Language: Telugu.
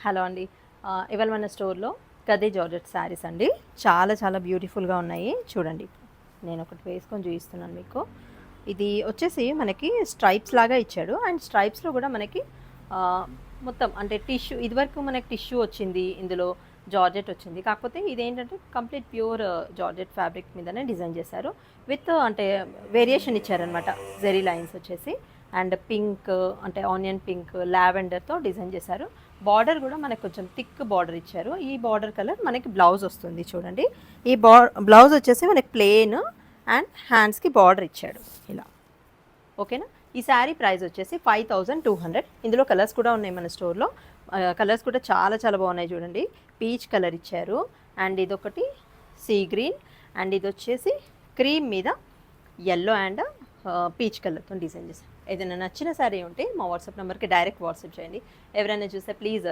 హలో అండి. ఇవాళ మన స్టోర్‌లో గద్దే జార్జెట్ శారీస్ అండి. చాలా చాలా బ్యూటిఫుల్‌గా ఉన్నాయి. చూడండి. నేను ఒకటి వేసుకొని చూపిస్తున్నాను మీకు. ఇది వచ్చేసి మనకి స్ట్రైప్స్ లాగా ఇచ్చాడు. అండ్ స్ట్రైప్స్‌లో కూడా మనకి ఆహ్, మొత్తం అంటే టిష్యూ ఇదివరకు మనకి టిష్యూ వచ్చింది. ఇందులో జార్జెట్ వచ్చింది. కాకపోతే ఇదేంటంటే కంప్లీట్ ప్యూర్ జార్జెట్ ఫ్యాబ్రిక్ మీదనే డిజైన్ చేశారు. విత్ అంటే వేరియేషన్ ఇచ్చారనమాట. జెరీ లైన్స్ వచ్చేసి అండ్ పింక్ అంటే ఆనియన్ పింక్, లావెండర్‌తో డిజైన్ చేశారు. బార్డర్ కూడా మనకు కొంచెం థిక్ బార్డర్ ఇచ్చారు. ఈ బార్డర్ కలర్ మనకి బ్లౌజ్ వస్తుంది చూడండి. ఈ బ్లౌజ్ వచ్చేసి మనకి ప్లెయిన్ అండ్ హ్యాండ్స్కి బార్డర్ ఇచ్చాడు ఇలా. ఓకేనా. ఈ శారీ ప్రైస్ వచ్చేసి 5200. ఇందులో కలర్స్ కూడా ఉన్నాయి మన స్టోర్లో. కలర్స్ కూడా చాలా చాలా బాగున్నాయి చూడండి. పీచ్ కలర్ ఇచ్చారు అండ్ ఇదొకటి సీ గ్రీన్ అండ్ ఇది వచ్చేసి క్రీమ్ మీద ఎల్లో అండ్ పీచ్ కలర్తో డిజైన్ చేశారు. ఏదైనా నచ్చిన శారీ ఉంటే మా వాట్సాప్ నెంబర్కి డైరెక్ట్ వాట్సాప్ చేయండి. ఎవరైనా చూస్తే ప్లీజ్